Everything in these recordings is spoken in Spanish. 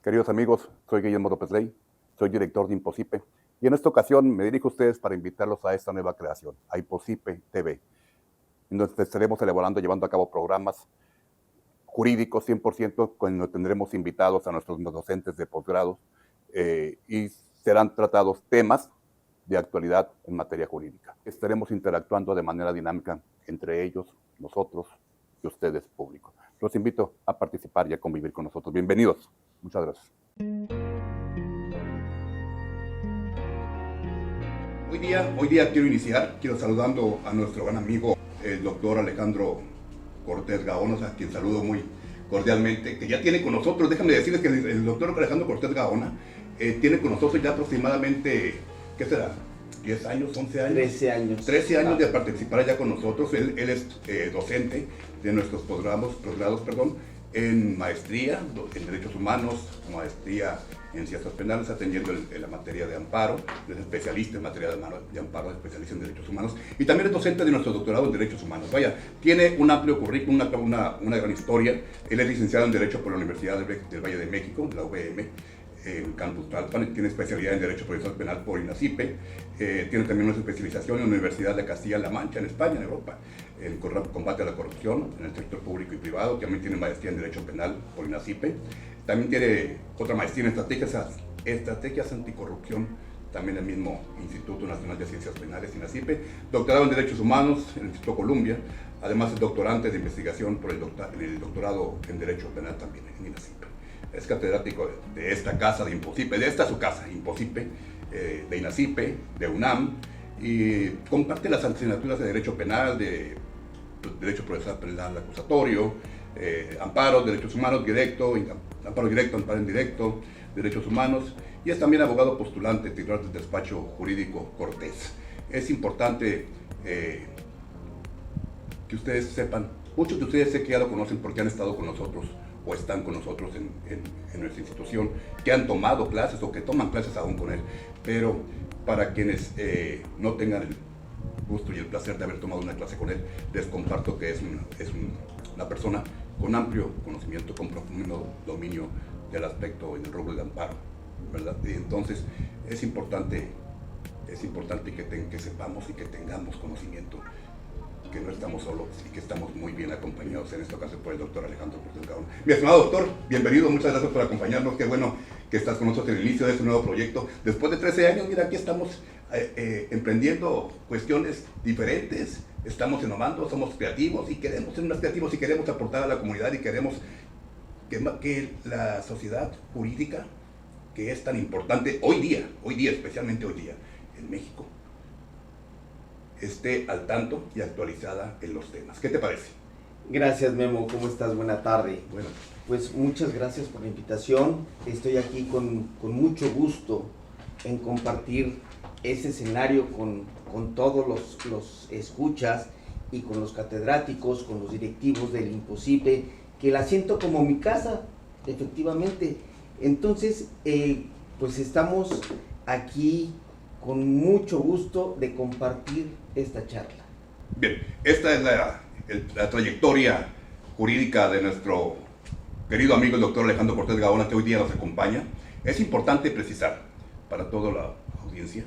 Queridos amigos, soy Guillermo López Rey, soy director de Imposipe, y en esta ocasión me dirijo a ustedes para invitarlos a esta nueva creación, a Imposipe TV, en donde estaremos elaborando, llevando a cabo programas jurídicos 100%, cuando tendremos invitados a nuestros docentes de posgrado y serán tratados temas de actualidad en materia jurídica. Estaremos interactuando de manera dinámica entre ellos, nosotros y ustedes, público. Los invito a participar y a convivir con nosotros. Bienvenidos. Muchas gracias. Hoy día quiero saludando a nuestro gran amigo, el doctor Alejandro Cortés Gaona, a quien saludo muy cordialmente, que ya tiene con nosotros, déjame decirles que el doctor Alejandro Cortés Gaona tiene con nosotros ya aproximadamente, ¿qué será? 10 años, 11 años. 13 años. 13 años de participar ya con nosotros. Él es docente de nuestros posgrados, en maestría en Derechos Humanos, maestría en Ciencias Penales, atendiendo en la materia de amparo, es especialista en materia de amparo, especialista en Derechos Humanos, y también es docente de nuestro doctorado en Derechos Humanos. Vaya, tiene un amplio currículum, una gran historia. Él es licenciado en Derecho por la Universidad del Valle de México, la UVM, en Campus Tlalpan, tiene especialidad en Derecho Procesal Penal por INACIPE, tiene también una especialización en la Universidad de Castilla-La Mancha, en España, en Europa, en combate a la corrupción en el sector público y privado. También tiene maestría en Derecho Penal por INACIPE, también tiene otra maestría en estrategias anticorrupción, también en el mismo Instituto Nacional de Ciencias Penales, INACIPE, doctorado en Derechos Humanos en el Instituto Columbia, además es doctorante de investigación por el doctorado en Derecho Penal también en INACIPE. Es catedrático de esta casa de Imposipe, de esta su casa, Imposipe, de INACIPE, de UNAM, y comparte las asignaturas de Derecho Penal, de Derecho Procesal Penal acusatorio, amparo, Derechos Humanos directo, amparo directo, amparo indirecto, Derechos Humanos, y es también abogado postulante, titular del despacho jurídico Cortés. Es importante que ustedes sepan, muchos de ustedes sé que ya lo conocen porque han estado con nosotros o están con nosotros en nuestra institución, que han tomado clases o que toman clases aún con él, pero para quienes no tengan el gusto y el placer de haber tomado una clase con él, les comparto que es una persona con amplio conocimiento, con profundo dominio del aspecto en el rubro de amparo, ¿verdad? Y entonces es importante que sepamos y que tengamos conocimiento que no estamos solos y que estamos muy bien acompañados en esta ocasión por el doctor Alejandro Cortés Gaona. Mi estimado doctor, bienvenido, muchas gracias por acompañarnos, qué bueno que estás con nosotros en el inicio de este nuevo proyecto. Después de 13 años, mira, aquí estamos emprendiendo cuestiones diferentes, estamos innovando, somos creativos y queremos ser más creativos y queremos aportar a la comunidad y queremos que la sociedad jurídica, que es tan importante hoy día, especialmente hoy día, en México, esté al tanto y actualizada en los temas. ¿Qué te parece? Gracias, Memo, ¿cómo estás? Buena tarde. Bueno. Pues muchas gracias por la invitación. Estoy aquí con mucho gusto en compartir ese escenario con todos los escuchas y con los catedráticos, con los directivos del Imposipe, que la siento como mi casa, efectivamente. Entonces, pues estamos aquí con mucho gusto de compartir esta charla. Bien, esta es la trayectoria jurídica de nuestro querido amigo el doctor Alejandro Cortés Gaona, que hoy día nos acompaña. Es importante precisar para toda la audiencia,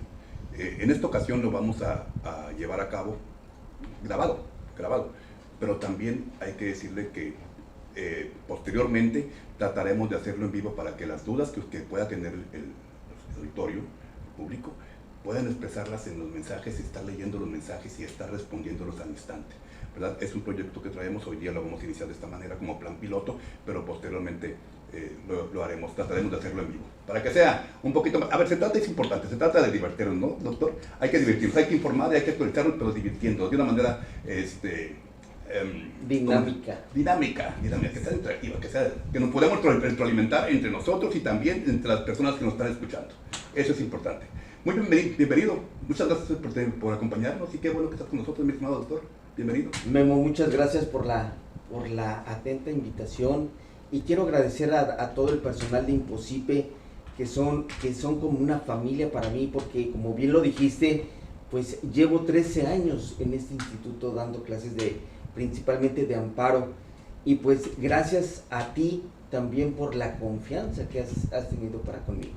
en esta ocasión lo vamos a llevar a cabo grabado, pero también hay que decirle que posteriormente trataremos de hacerlo en vivo para que las dudas que pueda tener el auditorio, el público, pueden expresarlas en los mensajes, estar leyendo los mensajes y estar respondiéndolos al instante, ¿verdad? Es un proyecto que traemos, hoy día lo vamos a iniciar de esta manera como plan piloto, pero posteriormente lo haremos, trataremos de hacerlo en vivo, para que sea un poquito más. A ver, es importante, se trata de divertirnos, ¿no, doctor? Hay que divertirnos, hay que informar y hay que actualizarnos, pero divirtiendo, de una manera dinámica, que sea interactiva, que nos podamos retroalimentar entre nosotros y también entre las personas que nos están escuchando. Eso es importante. Muy bienvenido, muchas gracias por acompañarnos y qué bueno que estás con nosotros, mi estimado doctor. Bienvenido. Memo, muchas gracias por la atenta invitación y quiero agradecer a todo el personal de Imposipe que son como una familia para mí, porque como bien lo dijiste, pues llevo 13 años en este instituto dando clases principalmente de amparo, y pues gracias a ti también por la confianza que has tenido para conmigo.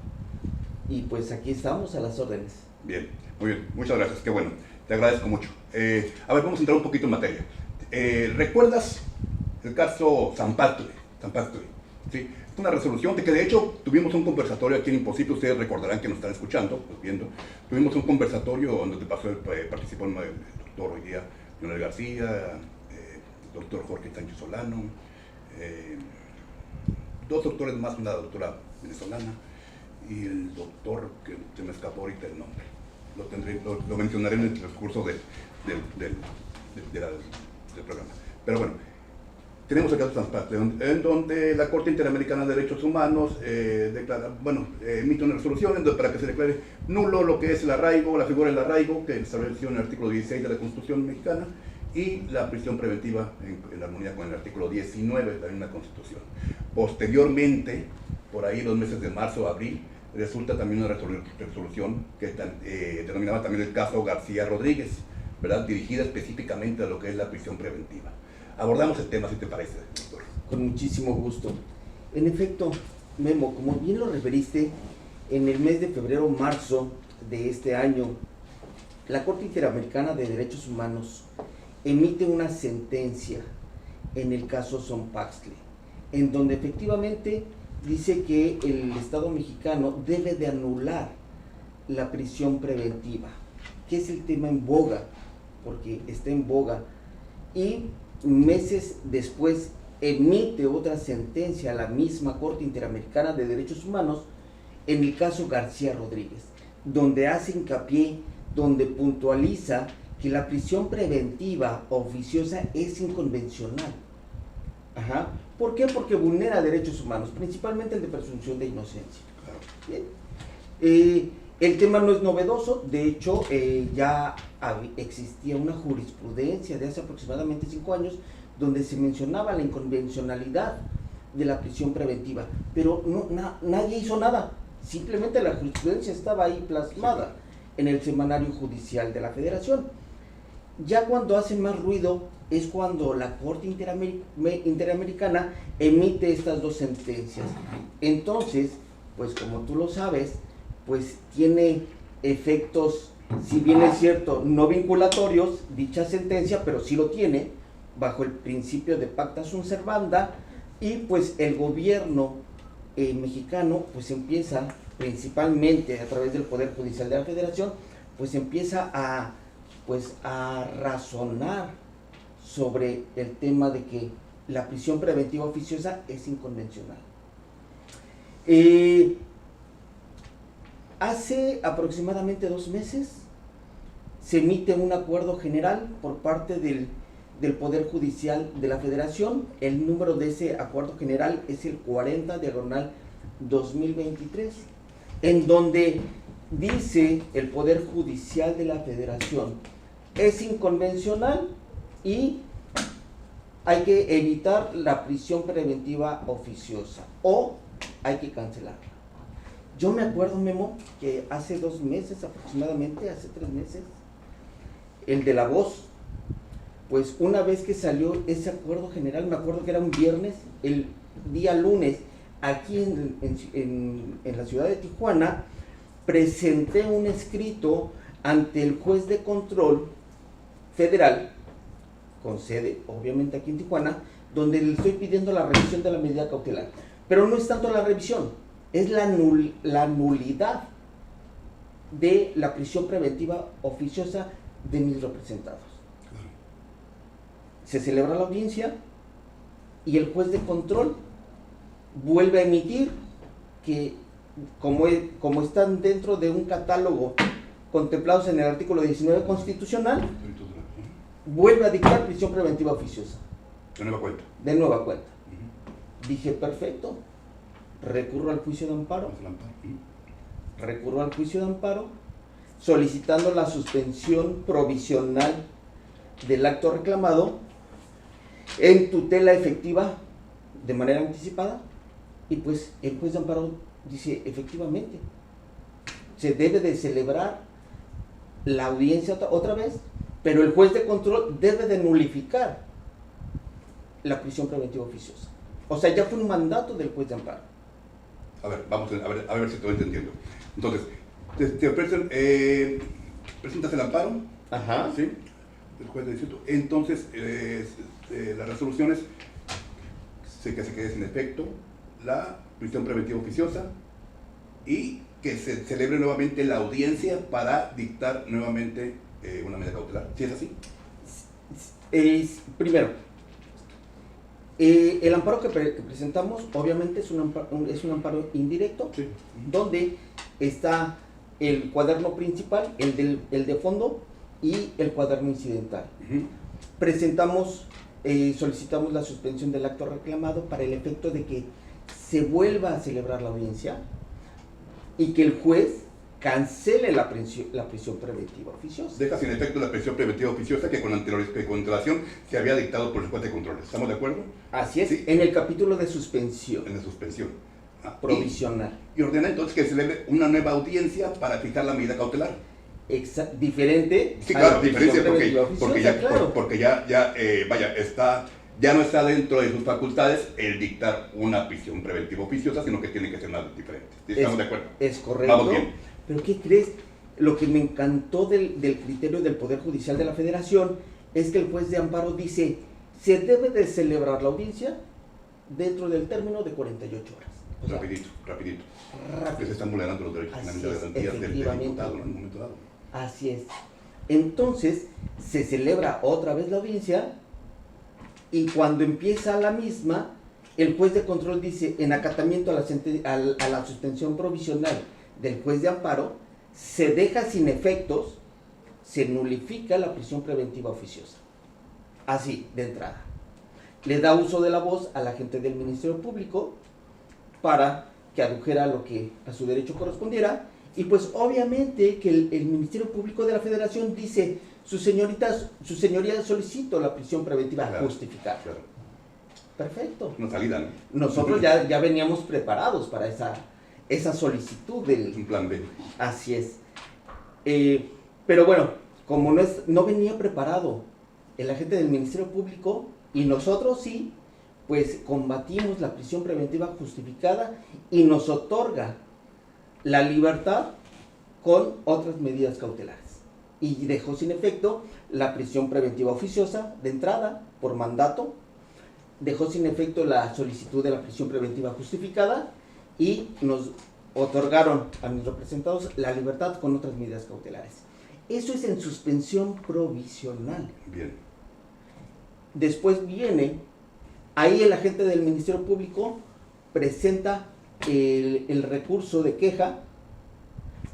Y pues aquí estamos a las órdenes. Bien, muy bien, muchas gracias, qué bueno, te agradezco mucho. A ver, vamos a entrar un poquito en materia. ¿Recuerdas el caso Zampatue? ¿Sí? Es una resolución de que de hecho tuvimos un conversatorio aquí en Imposible, ustedes recordarán que nos están escuchando, pues viendo. Tuvimos un conversatorio donde participó el doctor hoy día, Leonel García, el doctor Jorge Sánchez Solano, dos doctores más, una doctora venezolana, y el doctor, que se me escapó ahorita el nombre, lo mencionaré en el transcurso del programa. Pero bueno, tenemos el caso de Zampatue, en donde la Corte Interamericana de Derechos Humanos emite una resolución para que se declare nulo lo que es el arraigo, la figura del arraigo, que estableció en el artículo 16 de la Constitución mexicana, y la prisión preventiva en armonía con el artículo 19 de la misma Constitución. Posteriormente, por ahí los meses de marzo, abril, resulta también una resolución que denominaba también el caso García Rodríguez, ¿verdad? Dirigida específicamente a lo que es la prisión preventiva. Abordamos el tema, si te parece, doctor. Con muchísimo gusto. En efecto, Memo, como bien lo referiste, en el mes de febrero-marzo de este año, la Corte Interamericana de Derechos Humanos emite una sentencia en el caso Zompaxtle, en donde efectivamente dice que el Estado mexicano debe de anular la prisión preventiva, que es el tema en boga, porque está en boga, y meses después emite otra sentencia a la misma Corte Interamericana de Derechos Humanos en el caso García Rodríguez, donde hace hincapié, donde puntualiza que la prisión preventiva oficiosa es inconvencional. Ajá. ¿Por qué? Porque vulnera derechos humanos, principalmente el de presunción de inocencia. Bien. El tema no es novedoso, de hecho ya existía una jurisprudencia de hace aproximadamente 5 años donde se mencionaba la inconvencionalidad de la prisión preventiva, pero nadie hizo nada, simplemente la jurisprudencia estaba ahí plasmada en el Semanario Judicial de la Federación. Ya cuando hace más ruido es cuando la Corte Interamericana emite estas dos sentencias. Entonces, pues como tú lo sabes, pues tiene efectos, si bien es cierto, no vinculatorios, dicha sentencia, pero sí lo tiene, bajo el principio de pacta sunt servanda, y pues el gobierno mexicano pues empieza, principalmente a través del Poder Judicial de la Federación, pues empieza a razonar sobre el tema de que la prisión preventiva oficiosa es inconvencional. Hace aproximadamente 2 meses se emite un acuerdo general por parte del Poder Judicial de la Federación. El número de ese acuerdo general es el 40/2023, en donde dice el Poder Judicial de la Federación: es inconvencional y hay que evitar la prisión preventiva oficiosa o hay que cancelarla. Yo me acuerdo, Memo, que hace 2 meses aproximadamente, hace 3 meses, el de La Voz, pues una vez que salió ese acuerdo general, me acuerdo que era un viernes, el día lunes, aquí en la ciudad de Tijuana, presenté un escrito ante el juez de control federal, con sede obviamente aquí en Tijuana, donde le estoy pidiendo la revisión de la medida cautelar. Pero no es tanto la revisión, es la nulidad de la prisión preventiva oficiosa de mis representados. Se celebra la audiencia y el juez de control vuelve a emitir que, como están dentro de un catálogo contemplados en el artículo 19 constitucional, vuelve a dictar prisión preventiva oficiosa. De nueva cuenta. De nueva cuenta. Dije, perfecto, recurro al juicio de amparo. Recurro al juicio de amparo, solicitando la suspensión provisional del acto reclamado en tutela efectiva de manera anticipada, y pues el juez de amparo dice, efectivamente, se debe de celebrar la audiencia otra vez, pero el juez de control debe de nulificar la prisión preventiva oficiosa. O sea, ya fue un mandato del juez de amparo. A ver, vamos a ver si estoy entendiendo. Entonces, te presentas el amparo, Ajá. ¿sí? El juez de distrito. Entonces, las resoluciones que se quede sin efecto la prisión preventiva oficiosa y que se celebre nuevamente la audiencia para dictar nuevamente una medida cautelar. ¿Sí es así? Primero, el amparo que presentamos obviamente es un amparo indirecto, Sí. donde está el cuaderno principal, el de fondo y el cuaderno incidental. Presentamos, solicitamos la suspensión del acto reclamado para el efecto de que se vuelva a celebrar la audiencia y que el juez cancele la prisión preventiva oficiosa. Deja sin efecto la prisión preventiva oficiosa que con antelación se había dictado por el juez de control. ¿Estamos de acuerdo? Así es, Sí. En el capítulo de suspensión. En la suspensión. Provisional. Y ordena entonces que se celebre una nueva audiencia para fijar la medida cautelar. Diferente. Sí, claro, a la prisión diferencia preventiva porque oficiosa, claro. ya no está dentro de sus facultades el dictar una prisión preventiva oficiosa, sino que tiene que ser más diferente. ¿Estamos de acuerdo? Es correcto. Vamos bien. Pero ¿qué crees? Lo que me encantó del criterio del Poder Judicial de la Federación es que el juez de amparo dice, se debe de celebrar la audiencia dentro del término de 48 horas. O sea, Rapidito. rápido. Que se están vulnerando los derechos Así fundamentales es, de garantías del efectivamente. imputado en un momento dado. Así es. Entonces, se celebra otra vez la audiencia y cuando empieza la misma, el juez de control dice, en acatamiento a la suspensión provisional del juez de amparo, se deja sin efectos, se nulifica la prisión preventiva oficiosa. Así, de entrada. Le da uso de la voz al agente del Ministerio Público para que adujera lo que a su derecho correspondiera. Y pues obviamente que el Ministerio Público de la Federación dice, su señoría solicito la prisión preventiva justificada. Claro. Perfecto. Una salida, ¿no? Nosotros ya veníamos preparados para esa solicitud del... Un plan B. Así es. Pero bueno, como no venía preparado el agente del Ministerio Público y nosotros sí, pues combatimos la prisión preventiva justificada y nos otorga la libertad con otras medidas cautelares. Y dejó sin efecto la prisión preventiva oficiosa de entrada por mandato, dejó sin efecto la solicitud de la prisión preventiva justificada y nos otorgaron a mis representados la libertad con otras medidas cautelares. Eso es en suspensión provisional. Bien. Después viene, ahí el agente del Ministerio Público presenta el recurso de queja,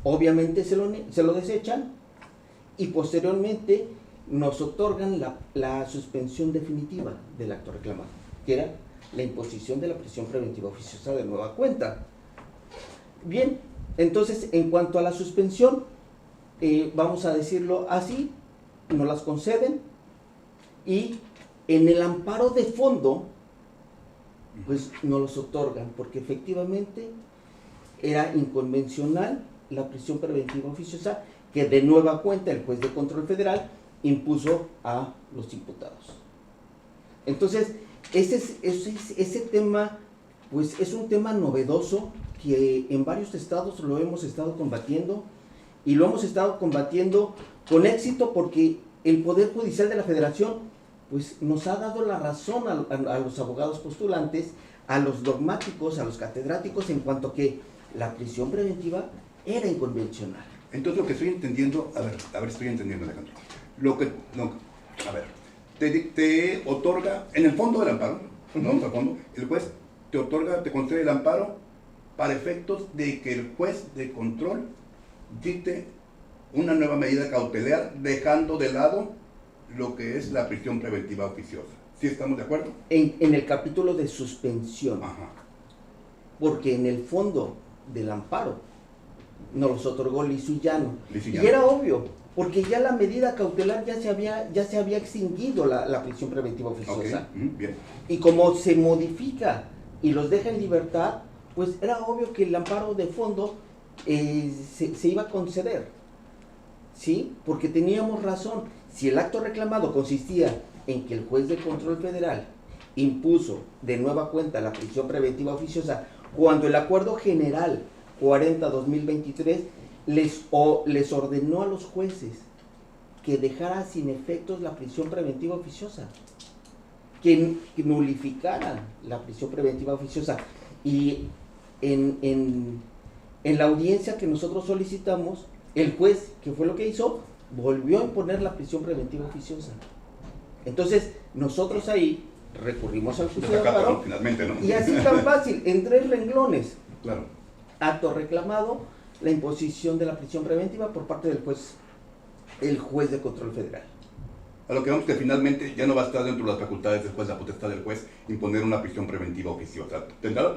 obviamente se lo desechan y posteriormente nos otorgan la suspensión definitiva del acto reclamado, que era la imposición de la prisión preventiva oficiosa de nueva cuenta. Bien, entonces en cuanto a la suspensión, vamos a decirlo así, nos las conceden y en el amparo de fondo pues nos los otorgan porque efectivamente era inconvencional la prisión preventiva oficiosa que de nueva cuenta el juez de control federal impuso a los imputados. Entonces, ese tema pues es un tema novedoso que en varios estados lo hemos estado combatiendo y lo hemos estado combatiendo con éxito porque el Poder Judicial de la Federación pues nos ha dado la razón a los abogados postulantes, a los dogmáticos, a los catedráticos en cuanto a que la prisión preventiva era inconvencional. Entonces lo que estoy entendiendo, a ver, estoy entendiendo, Alejandro. Te otorga, en el fondo del amparo, vamos al fondo, el juez te concede el amparo para efectos de que el juez de control dicte una nueva medida cautelar, dejando de lado lo que es la prisión preventiva oficiosa. ¿Sí estamos de acuerdo? En el capítulo de suspensión, Ajá. porque en el fondo del amparo nos los otorgó liso y llano. Y Llano. era obvio, porque ya la medida cautelar ya se había extinguido la prisión preventiva oficiosa. Okay. Bien. Y como se modifica y los deja en libertad, pues era obvio que el amparo de fondo se iba a conceder, ¿sí? Porque teníamos razón. Si el acto reclamado consistía en que el juez de control federal impuso de nueva cuenta la prisión preventiva oficiosa cuando el Acuerdo General 40-2023 les ordenó a los jueces que dejara sin efectos la prisión preventiva oficiosa, que nulificaran la prisión preventiva oficiosa. Y en la audiencia que nosotros solicitamos, el juez, ¿qué fue lo que hizo? Volvió a imponer la prisión preventiva oficiosa. Entonces, nosotros ahí recurrimos al juicio de amparo, finalmente, ¿no? Y así tan fácil, en 3 renglones. Claro. Acto reclamado, la imposición de la prisión preventiva por parte del juez, el juez de control federal. A lo que vemos que finalmente ya no va a estar dentro de las facultades del juez, la potestad del juez, imponer una prisión preventiva oficiosa. Tendrá la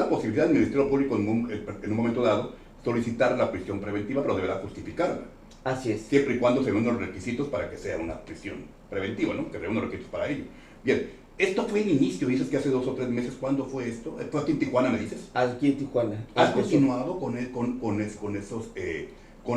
posibilidad el Ministerio Público en un momento dado solicitar la prisión preventiva, pero deberá justificarla. Así es. Siempre y cuando se reúnan los requisitos para que sea una prisión preventiva, ¿no? Que reúna los requisitos para ello. Bien, esto fue el inicio, dices que hace 2 o 3 meses. ¿Cuándo fue esto? ¿Fue aquí en Tijuana, me dices? Aquí en Tijuana. ¿Has continuado con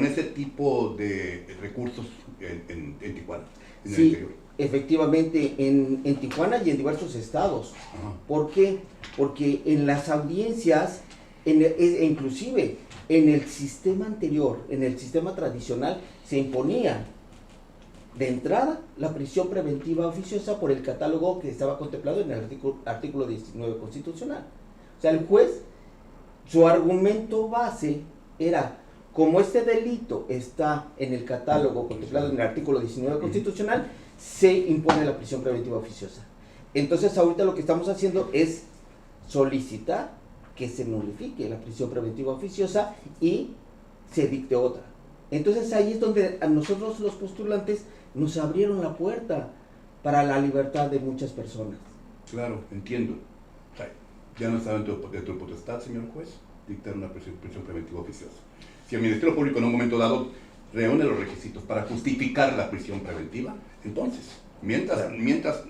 ese tipo de recursos en Tijuana? En sí, efectivamente, en Tijuana y en diversos estados. Ajá. ¿Por qué? Porque en las audiencias, inclusive en el sistema anterior, en el sistema tradicional, se imponía de entrada la prisión preventiva oficiosa por el catálogo que estaba contemplado en el artículo 19 constitucional. O sea, el juez, su argumento base era: como este delito está en el catálogo contemplado en el artículo 19 constitucional, se impone la prisión preventiva oficiosa. Entonces, ahorita lo que estamos haciendo es solicitar que se nulifique la prisión preventiva oficiosa y se dicte otra. Entonces, ahí es donde a nosotros los postulantes nos abrieron la puerta para la libertad de muchas personas. Claro, entiendo. O sea, ya no está dentro de tu potestad, señor juez, dictar una prisión preventiva oficiosa. Si el Ministerio Público en un momento dado reúne los requisitos para justificar la prisión preventiva, entonces, mientras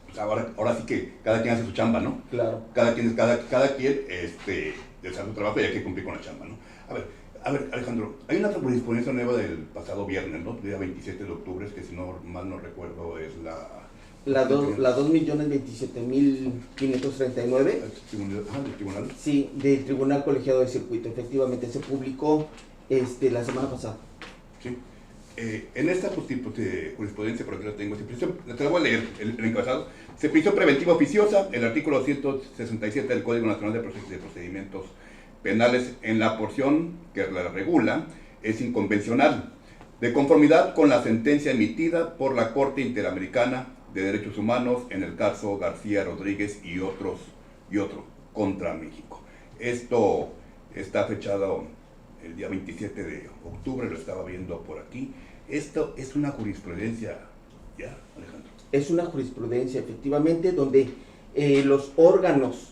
pues ahora sí que cada quien hace su chamba, ¿no? Claro. Cada quien desarrolla su trabajo y hay que cumplir con la chamba, ¿no? A ver, Alejandro, hay una jurisprudencia nueva del pasado viernes, ¿no? Día 27 de octubre, que si no mal no recuerdo es la 2.027.539. ¿Del tribunal? Sí, del Tribunal Colegiado de Circuito. Efectivamente, se publicó la semana pasada. Sí. En esta jurisprudencia, por aquí la tengo, te la voy a leer, el encabezado. Prisión preventiva oficiosa, el artículo 167 del Código Nacional de Procedimientos Penales, en la porción que la regula, es inconvencional, de conformidad con la sentencia emitida por la Corte Interamericana de Derechos Humanos en el caso García Rodríguez y otro contra México. Esto está fechado el día 27 de octubre, lo estaba viendo por aquí. Esto es una jurisprudencia, ¿ya, Alejandro? Es una jurisprudencia, efectivamente, donde los órganos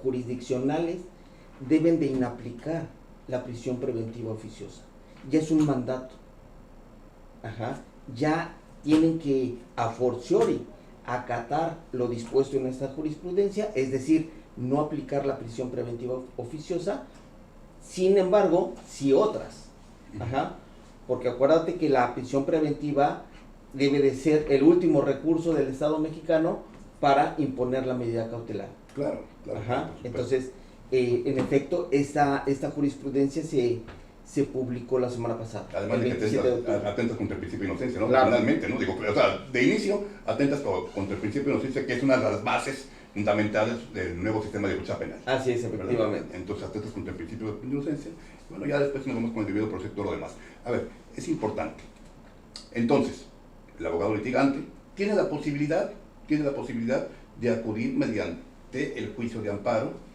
jurisdiccionales deben de inaplicar la prisión preventiva oficiosa. Ya es un mandato. Ya tienen que a fortiori acatar lo dispuesto en esta jurisprudencia, es decir, no aplicar la prisión preventiva oficiosa. Sin embargo, sí otras. Porque acuérdate que la prisión preventiva debe de ser el último recurso del Estado mexicano para imponer la medida cautelar. Claro. Entonces, en efecto, esta jurisprudencia se publicó la semana pasada. Además de que atentas contra el principio de inocencia, ¿no? Claro. Finalmente, ¿no? Digo, o sea, de inicio, atentas contra el principio de inocencia, que es una de las bases fundamentales del nuevo sistema de lucha penal. Así es, efectivamente. ¿Verdad? Entonces, atentas contra el principio de inocencia. Bueno, ya después nos vamos con el debido proceso y todo lo demás. A ver, es importante. Entonces, el abogado litigante tiene la posibilidad de acudir mediante el juicio de amparo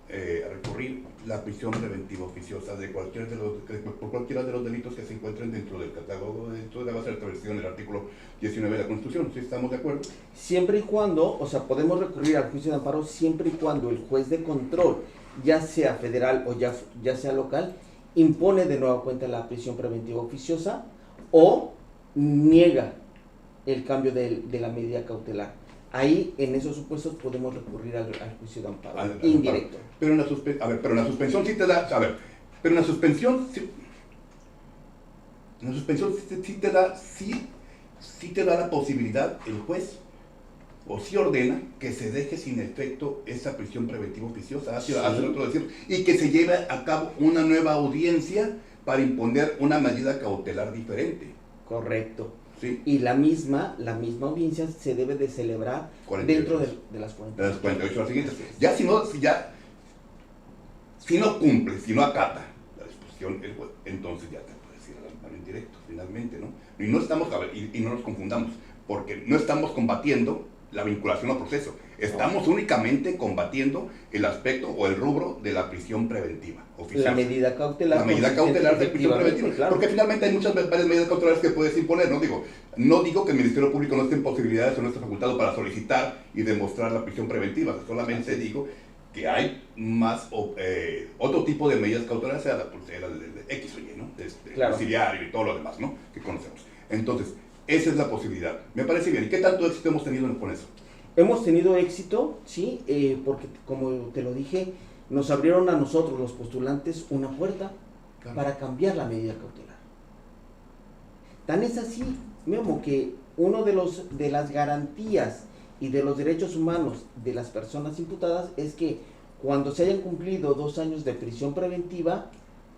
a recurrir la prisión preventiva oficiosa por cualquiera de los delitos que se encuentren dentro del catálogo, dentro de la base de establecido en el artículo 19 de la Constitución. ¿Sí estamos de acuerdo? Siempre y cuando, o sea, podemos recurrir al juicio de amparo siempre y cuando el juez de control, ya sea federal o ya sea local, impone de nueva cuenta la prisión preventiva oficiosa o niega el cambio de la medida cautelar. Ahí, en esos supuestos, podemos recurrir al juicio de amparo indirecto. Pero en la suspensión sí te da, pero en la suspensión sí te da, sí sí te da la posibilidad el juez, o sí ordena que se deje sin efecto esa prisión preventiva oficiosa, hace otro decir, y que se lleve a cabo una nueva audiencia para imponer una medida cautelar diferente. Correcto. ¿Sí? Y la misma audiencia se debe de celebrar dentro de las 48 horas siguientes. Ya si no cumple, si no acata la disposición, entonces ya te puedes ir al amparo indirecto, finalmente, ¿no? Y no estamos, y no nos confundamos, porque no estamos combatiendo la vinculación al proceso. Estamos únicamente combatiendo el aspecto o el rubro de la prisión preventiva oficiosa. La medida cautelar. La medida cautelar de prisión preventiva. Claro. Porque finalmente hay varias medidas cautelares que puedes imponer, ¿no? No digo que el Ministerio Público no esté en posibilidades o no esté facultado para solicitar y demostrar la prisión preventiva. Solamente digo que hay más otro tipo de medidas cautelares, sea la pulsera de X o Y, ¿no? Claro. Auxiliario y todo lo demás, ¿no? Que conocemos. Entonces, esa es la posibilidad. Me parece bien. ¿Y qué tanto éxito hemos tenido con eso? Hemos tenido éxito, sí, porque como te lo dije, nos abrieron a nosotros, los postulantes, una puerta para cambiar la medida cautelar. Tan es así, Memo, que uno de las garantías y de los derechos humanos de las personas imputadas es que cuando se hayan cumplido 2 años de prisión preventiva,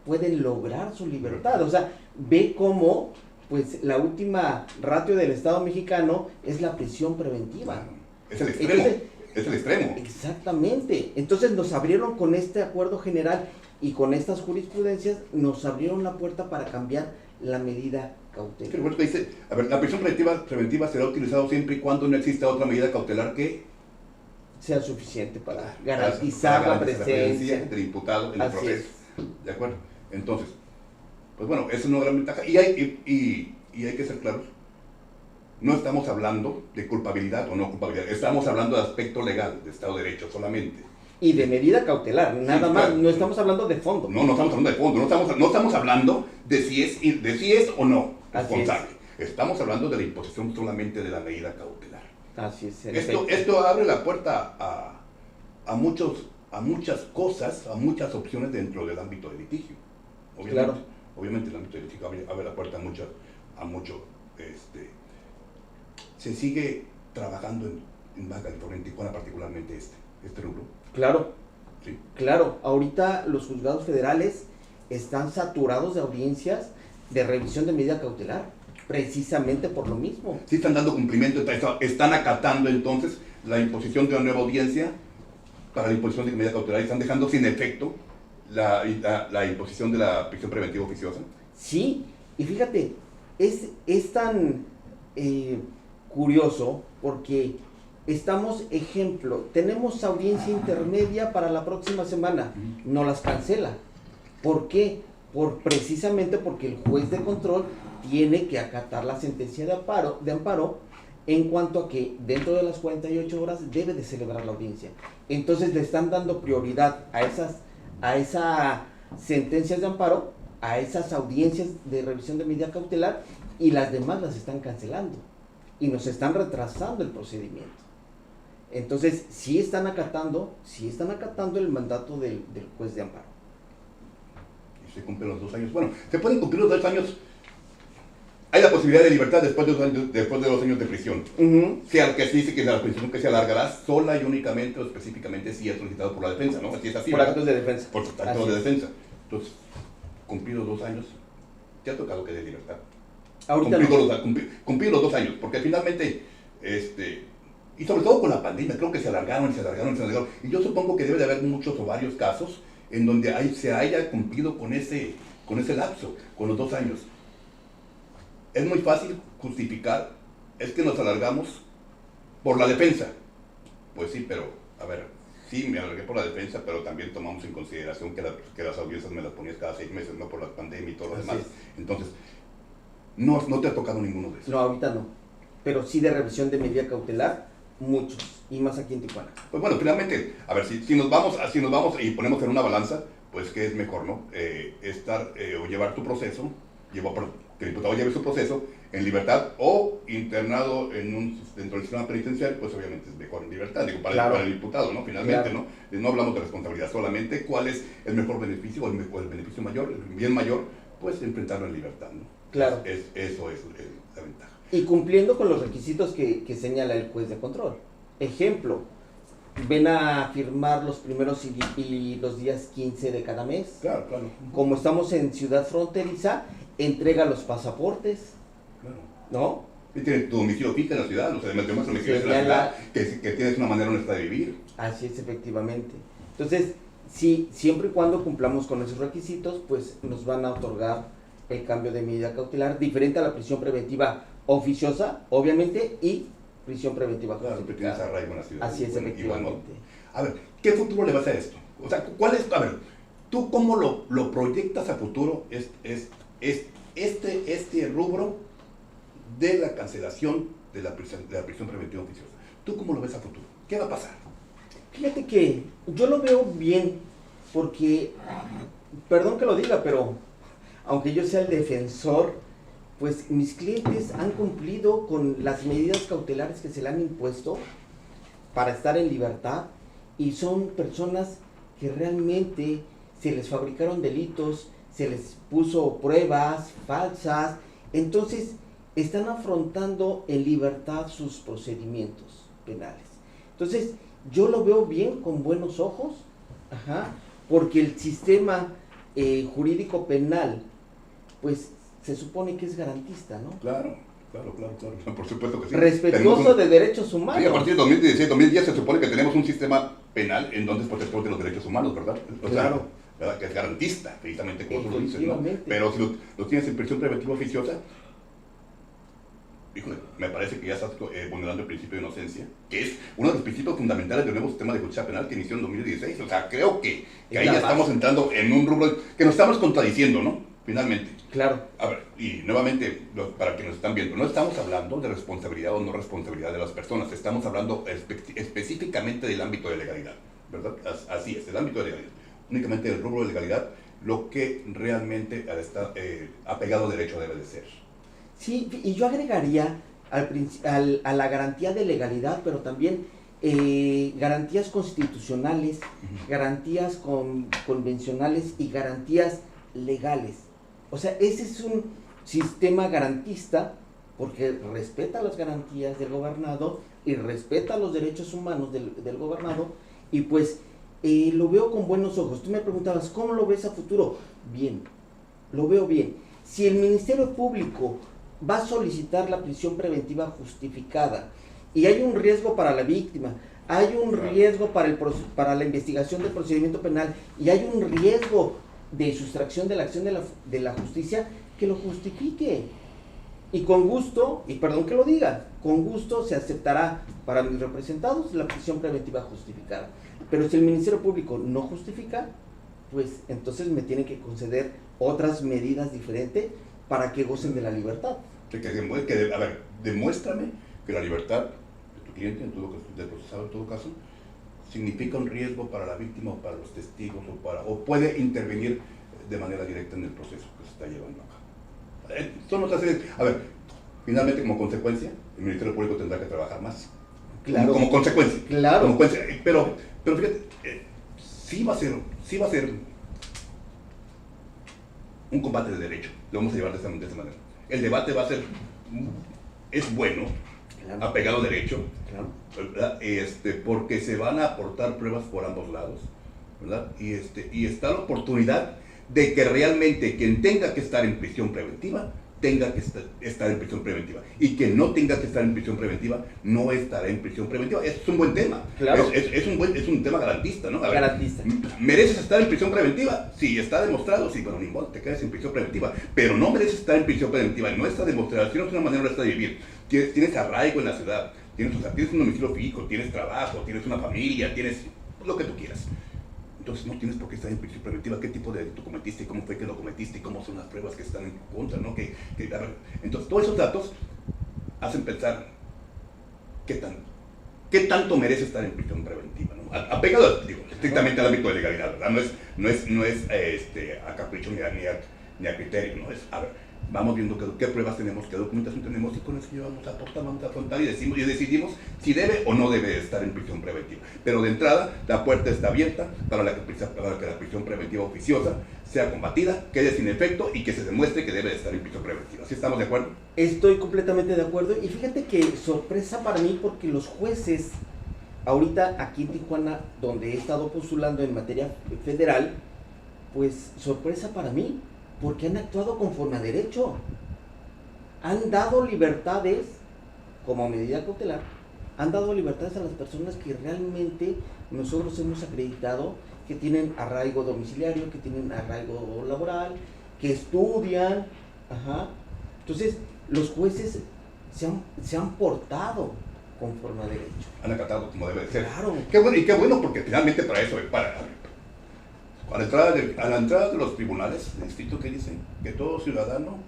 pueden lograr su libertad. O sea, ve cómo pues la última ratio del Estado mexicano es la prisión preventiva. Claro. Es el extremo. Entonces, es el extremo. Exactamente. Entonces nos abrieron con este acuerdo general y con estas jurisprudencias, nos abrieron la puerta para cambiar la medida cautelar. Pero bueno, dice, a ver, la prisión preventiva será utilizada siempre y cuando no exista otra medida cautelar que sea suficiente para garantizar la presencia del imputado en el proceso. Es. ¿De acuerdo? Entonces, pues bueno, esa es una gran ventaja. Y hay que ser claros. No estamos hablando de culpabilidad o no culpabilidad, estamos hablando de aspecto legal, de Estado de Derecho solamente. Y de medida cautelar, nada más, claro. No estamos hablando de fondo. No estamos hablando de fondo, no estamos hablando de si es o no responsable. Estamos hablando de la imposición solamente de la medida cautelar. Así es. Esto abre la puerta a muchas cosas, a muchas opciones dentro del ámbito de litigio. Obviamente, claro. Obviamente el ámbito de litigio abre la puerta a mucho. Se sigue trabajando en Baja California, en Tijuana particularmente este rubro. Claro, sí. Claro, ahorita los juzgados federales están saturados de audiencias de revisión de medida cautelar, precisamente por lo mismo. Sí están dando cumplimiento, están acatando entonces la imposición de una nueva audiencia para la imposición de medida cautelar y están dejando sin efecto la imposición de la prisión preventiva oficiosa. Sí, y fíjate, es tan curioso porque tenemos audiencia intermedia para la próxima semana, no las cancela. ¿Por qué? Precisamente porque el juez de control tiene que acatar la sentencia de amparo en cuanto a que dentro de las 48 horas debe de celebrar la audiencia. Entonces le están dando prioridad a esas sentencias de amparo, a esas audiencias de revisión de medida cautelar, y las demás las están cancelando y nos están retrasando el procedimiento. Entonces, sí están acatando el mandato del juez de amparo. Y se cumplen los 2 años. Bueno, se pueden cumplir los 2 años. Hay la posibilidad de libertad después de 2 años de prisión. Sea que se dice que la prisión que se alargará sola y únicamente o específicamente si es solicitado por la defensa, ¿no? Así es así. Por actos de defensa. Por actos de defensa. Entonces, cumplidos 2 años, ¿te ha tocado que dé libertad? Ahorita cumplir los 2 años, porque finalmente, y sobre todo con la pandemia, creo que se alargaron. Y yo supongo que debe de haber muchos o varios casos en donde se haya cumplido con ese lapso, con los 2 años. Es muy fácil justificar, es que nos alargamos por la defensa. Pues sí, pero, a ver, sí me alargué por la defensa, pero también tomamos en consideración que las audiencias me las ponías cada 6 meses, no por la pandemia y todo lo demás. Entonces, no te ha tocado ninguno de esos. No, ahorita no. Pero sí de revisión de medida cautelar, muchos. Y más aquí en Tijuana. Pues bueno, finalmente, a ver, si nos vamos y ponemos en una balanza, pues ¿qué es mejor, no? O llevar tu proceso, que el imputado lleve su proceso en libertad o internado dentro del sistema penitenciario, pues obviamente es mejor en libertad, para el imputado, ¿no? Finalmente, claro. No hablamos de responsabilidad, solamente cuál es el mejor beneficio o el beneficio mayor, el bien mayor, pues enfrentarlo en libertad, ¿no? Claro. Eso es la ventaja. Y cumpliendo con los requisitos que señala el juez de control. Ejemplo, ven a firmar los primeros y los días 15 de cada mes. Claro, claro. Como estamos en ciudad fronteriza, entrega los pasaportes, Claro. ¿no? Y tienes tu domicilio fijo en la ciudad, o sea, además tu domicilio en la ciudad, que tienes una manera honesta de vivir. Así es, efectivamente. Entonces, sí, siempre y cuando cumplamos con esos requisitos, pues nos van a otorgar el cambio de medida cautelar, diferente a la prisión preventiva oficiosa, obviamente, y prisión preventiva Claro, siempre tienes justificada. arraigo en la ciudad. Así es, Bueno, efectivamente. a ver, ¿qué futuro le vas a esto? O sea, ¿cuál es? A ver, ¿tú cómo lo proyectas a futuro este rubro de la cancelación de la prisión preventiva oficiosa? ¿Tú cómo lo ves a futuro? ¿Qué va a pasar? Fíjate que yo lo veo bien, porque, perdón que lo diga, pero aunque yo sea el defensor, pues mis clientes han cumplido con las medidas cautelares que se le han impuesto para estar en libertad, y son personas que realmente se les fabricaron delitos, se les puso pruebas falsas, entonces están afrontando en libertad sus procedimientos penales. Entonces, yo lo veo bien, con buenos ojos, porque el sistema jurídico penal, pues se supone que es garantista, ¿no? Claro, por supuesto que sí. Respetuoso de derechos humanos. Sí, a partir de 2016, 2010 se supone que tenemos un sistema penal en donde es protector de los derechos humanos, ¿verdad? O sea, Claro. ¿verdad? Que es garantista, precisamente como tú lo dices, ¿no? Efectivamente. Pero si lo tienes en prisión preventiva oficiosa, híjole, me parece que ya estás vulnerando el principio de inocencia, que es uno de los principios fundamentales del nuevo sistema de justicia penal que inició en 2016. O sea, creo que ahí ya estamos entrando en un rubro que nos estamos contradiciendo, ¿no? Finalmente. Claro. A ver, y nuevamente, para quienes nos están viendo, no estamos hablando de responsabilidad o no responsabilidad de las personas, estamos hablando específicamente del ámbito de legalidad, ¿verdad? Así es, el ámbito de legalidad. Únicamente del rubro de legalidad, lo que realmente está apegado al derecho debe de ser. Sí, y yo agregaría a la garantía de legalidad, pero también garantías constitucionales, garantías convencionales y garantías legales. O sea, ese es un sistema garantista porque respeta las garantías del gobernado y respeta los derechos humanos del gobernado, y pues lo veo con buenos ojos. Tú me preguntabas, ¿cómo lo ves a futuro? Bien, lo veo bien. Si el Ministerio Público va a solicitar la prisión preventiva justificada y hay un riesgo para la víctima, hay un riesgo para la investigación del procedimiento penal y hay un riesgo de sustracción de la acción de la justicia, que lo justifique. Y con gusto, y perdón que lo diga, con gusto se aceptará para mis representados la prisión preventiva justificada. Pero si el Ministerio Público no justifica, pues entonces me tienen que conceder otras medidas diferentes para que gocen de la libertad. A ver, demuéstrame que la libertad de tu cliente, del procesado en todo caso, significa un riesgo para la víctima o para los testigos o puede intervenir de manera directa en el proceso que se está llevando a cabo. Son otras series. A ver, finalmente, como consecuencia, el Ministerio Público tendrá que trabajar más. Claro. Como consecuencia. Claro. Como consecuencia. Pero fíjate, sí va a ser un combate de derecho. Lo vamos a llevar de esa manera. El debate va a ser, es bueno, claro, apegado a derecho, claro, ¿verdad? Porque se van a aportar pruebas por ambos lados, ¿verdad? Y está la oportunidad de que realmente quien tenga que estar en prisión preventiva tenga que estar en prisión preventiva, y que no tenga que estar en prisión preventiva no estará en prisión preventiva. Es un buen tema, claro, es un tema garantista, ¿no? A ver, garantista. ¿mereces estar en prisión preventiva? Sí, está demostrado, sí, bueno, ni modo, te quedas en prisión preventiva, pero no mereces estar en prisión preventiva, no está demostrado, si no es una manera honesta de vivir, tienes arraigo en la ciudad, tienes un domicilio fijo, tienes trabajo, tienes una familia, tienes lo que tú quieras. Entonces no tienes por qué estar en prisión preventiva. ¿Qué tipo de delito cometiste? ¿Cómo fue que lo cometiste? ¿Cómo son las pruebas que están en contra? ¿No? Entonces todos esos datos hacen pensar qué tanto merece estar en prisión preventiva, ¿no? Apegado, estrictamente al ámbito de legalidad, ¿verdad? No es a capricho ni a criterio, ¿no? A ver, vamos viendo qué pruebas tenemos, qué documentación tenemos y con eso vamos a aportar, vamos a afrontar y decidimos si debe o no debe estar en prisión preventiva. Pero de entrada, la puerta está abierta para que la prisión preventiva oficiosa sea combatida, quede sin efecto y que se demuestre que debe de estar en prisión preventiva. ¿Sí estamos de acuerdo? Estoy completamente de acuerdo y fíjate que sorpresa para mí porque los jueces, ahorita aquí en Tijuana, donde he estado postulando en materia federal, pues sorpresa para mí, porque han actuado conforme a derecho. Han dado libertades, como medida cautelar, han dado libertades a las personas que realmente nosotros hemos acreditado que tienen arraigo domiciliario, que tienen arraigo laboral, que estudian. Ajá. Entonces, los jueces se han portado conforme a derecho. Han acatado como debe de ser. Claro. Qué bueno, porque finalmente para eso, a la entrada de los tribunales, el distrito que dicen que todo ciudadano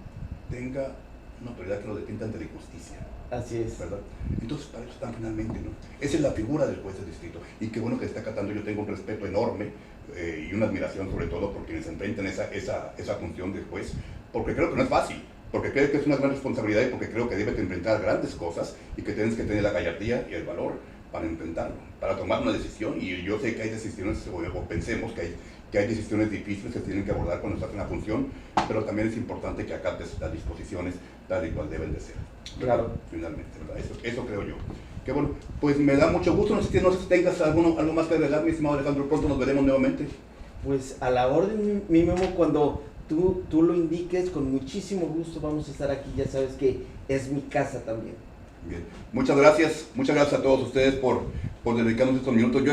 tenga una autoridad que lo defienda ante la injusticia. Así es. ¿Verdad? Entonces, para eso están finalmente, ¿no? Esa es la figura del juez del distrito. Y qué bueno que está acatando. Yo tengo un respeto enorme y una admiración, sobre todo, por quienes enfrentan esa función del juez, porque creo que no es fácil, porque creo que es una gran responsabilidad y porque creo que debe enfrentar grandes cosas y que tienes que tener la gallardía y el valor para enfrentarlo, para tomar una decisión. Y yo sé que hay decisiones, o pensemos que hay decisiones difíciles que tienen que abordar cuando se hace una función, pero también es importante que acates las disposiciones tal y cual deben de ser. Claro. Finalmente, ¿verdad? Eso creo yo. Que bueno, pues me da mucho gusto. No sé si tengas algo más que agregar, mi estimado Alejandro. Pronto nos veremos nuevamente. Pues a la orden, mi Memo, cuando tú lo indiques, con muchísimo gusto vamos a estar aquí. Ya sabes que es mi casa también. Bien, muchas gracias a todos ustedes por dedicarnos estos minutos. Yo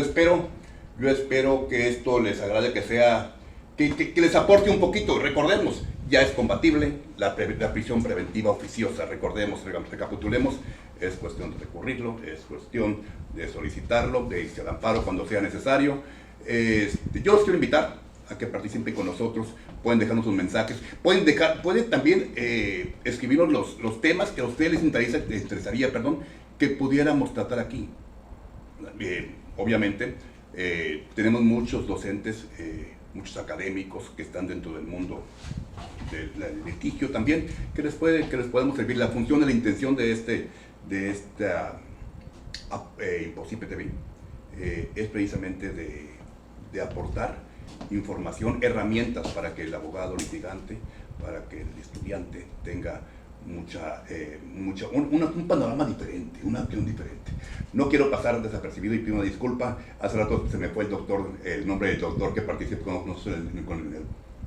espero que esto les agrade, que les aporte un poquito. Recordemos, ya es combatible la prisión preventiva oficiosa. Recapitulemos, es cuestión de recurrirlo, es cuestión de solicitarlo, de irse al amparo cuando sea necesario. Yo los quiero invitar a que participen con nosotros. Pueden dejarnos sus mensajes, pueden también escribirnos los temas que a ustedes les interesaría, que pudiéramos tratar aquí. Obviamente, tenemos muchos docentes, muchos académicos que están dentro del mundo del litigio también, que les podemos servir. La función y la intención de esta Imposible TV es precisamente de aportar información, herramientas para que el abogado litigante, para que el estudiante tenga un panorama diferente, una opción diferente. No quiero pasar desapercibido y pido una disculpa. Hace rato se me fue el nombre del doctor que participó con nosotros con el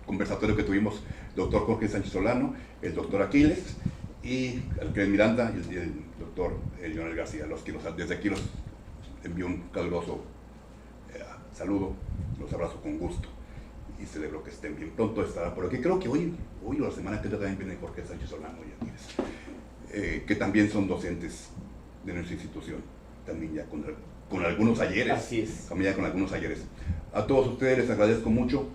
conversatorio que tuvimos, doctor Jorge Sánchez Solano, el doctor Aquiles y el Miranda y el doctor Leonel García. Desde aquí los envío un caluroso saludo, los abrazo con gusto y celebro que estén bien. Pronto estará por aquí. Creo que hoy o la semana que también viene Jorge Sánchez Solano y Aquiles, que también son docentes de nuestra institución, también ya con algunos ayeres. Así es. También ya con algunos ayeres. A todos ustedes les agradezco mucho.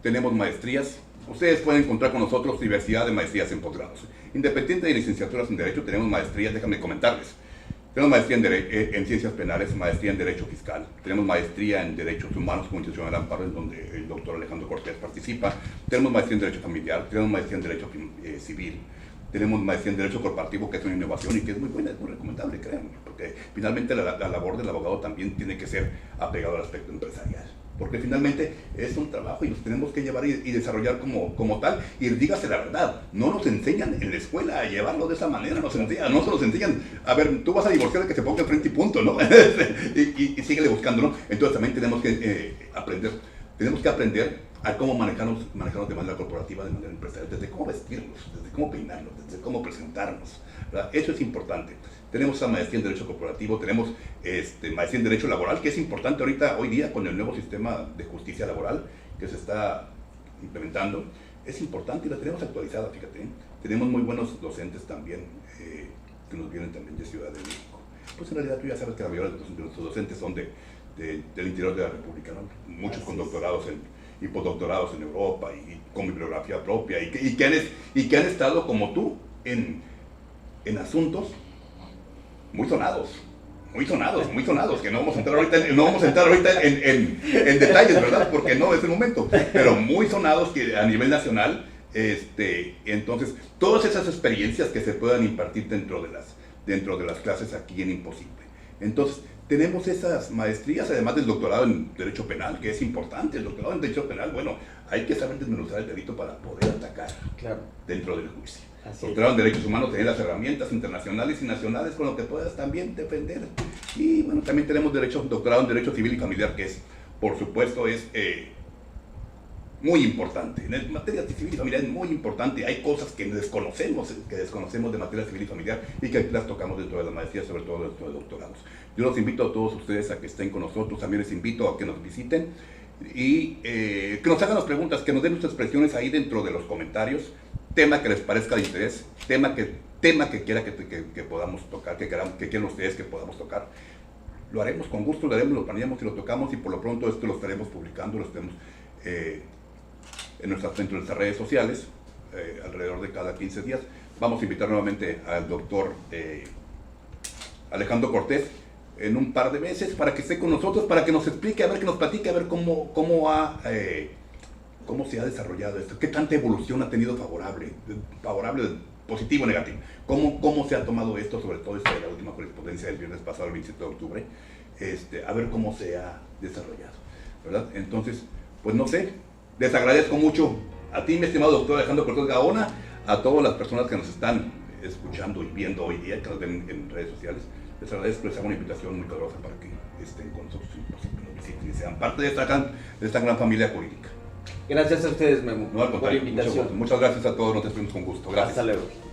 Tenemos maestrías. Ustedes pueden encontrar con nosotros diversidad de maestrías en posgrados. Independiente de licenciaturas en Derecho, tenemos maestrías, déjame comentarles. Tenemos maestría en Ciencias Penales, maestría en Derecho Fiscal, tenemos maestría en Derechos Humanos con Institución del Amparo, en donde el doctor Alejandro Cortés participa, tenemos maestría en Derecho Familiar, tenemos maestría en Derecho Civil, tenemos maestría en Derecho Corporativo, que es una innovación y que es muy buena, es muy recomendable, créanme, porque finalmente la labor del abogado también tiene que ser apegado al aspecto empresarial. Porque finalmente es un trabajo y nos tenemos que llevar y desarrollar como tal. Y dígase la verdad, no nos enseñan en la escuela a llevarlo de esa manera, no se nos enseñan, a ver, tú vas a divorciar de que se ponga enfrente y punto, ¿no? y síguele buscando, ¿no? Entonces también tenemos que aprender a cómo manejarnos de manera corporativa, de manera empresarial, desde cómo vestirnos, desde cómo peinarnos, desde cómo presentarnos, ¿verdad? Eso es importante. Tenemos esa maestría en Derecho Corporativo, tenemos maestría en Derecho Laboral, que es importante hoy día con el nuevo sistema de justicia laboral que se está implementando. Es importante y la tenemos actualizada, fíjate. Tenemos muy buenos docentes también, que nos vienen también de Ciudad de México. Pues en realidad tú ya sabes que la mayoría de nuestros docentes son del interior de la República, ¿no? Muchos con doctorados y postdoctorados en Europa y con bibliografía propia y que han estado como tú en asuntos muy sonados, que no vamos a entrar ahorita en detalles, ¿verdad? Porque no es el momento, pero muy sonados que a nivel nacional Entonces, todas esas experiencias que se puedan impartir dentro de las clases aquí en Imposible. Entonces, tenemos esas maestrías, además del doctorado en Derecho Penal, que es importante. El doctorado en Derecho Penal, bueno, hay que saber desmenuzar el delito para poder atacar dentro del juicio. Doctorado en Derechos Humanos, tener las herramientas internacionales y nacionales con lo que puedas también defender. Y bueno, también tenemos doctorado en Derecho Civil y Familiar, que es, por supuesto, muy importante. En materia civil y familiar es muy importante. Hay cosas que desconocemos de materia civil y familiar y que aquí las tocamos dentro de la maestría, sobre todo dentro de doctorados. Yo los invito a todos ustedes a que estén con nosotros, también les invito a que nos visiten y que nos hagan las preguntas, que nos den sus expresiones ahí dentro de los comentarios, tema que les parezca de interés, tema que quiera que podamos tocar, que quieran ustedes que podamos tocar. Lo haremos con gusto, lo planeamos y lo tocamos, y por lo pronto esto lo estaremos publicando, lo estaremos dentro de nuestras redes sociales, alrededor de cada 15 días. Vamos a invitar nuevamente al doctor Alejandro Cortés en un par de meses para que esté con nosotros, para que nos explique, a ver, que nos platique, a ver cómo se ha desarrollado esto, qué tanta evolución ha tenido favorable, positivo o negativo, cómo se ha tomado esto, sobre todo esto de la última correspondencia del viernes pasado, el 27 de octubre, a ver cómo se ha desarrollado, ¿verdad? Entonces, pues no sé, les agradezco mucho a ti, mi estimado doctor Alejandro Cortés Gaona, a todas las personas que nos están escuchando y viendo hoy día, que nos ven en redes sociales. Les agradezco, les hago una invitación muy calurosa para que estén con nosotros y sean parte de esta gran familia jurídica. Gracias a ustedes, Memo, no, al contrario, por la invitación. Muchas gracias a todos, nos despedimos con gusto. Gracias. Hasta luego.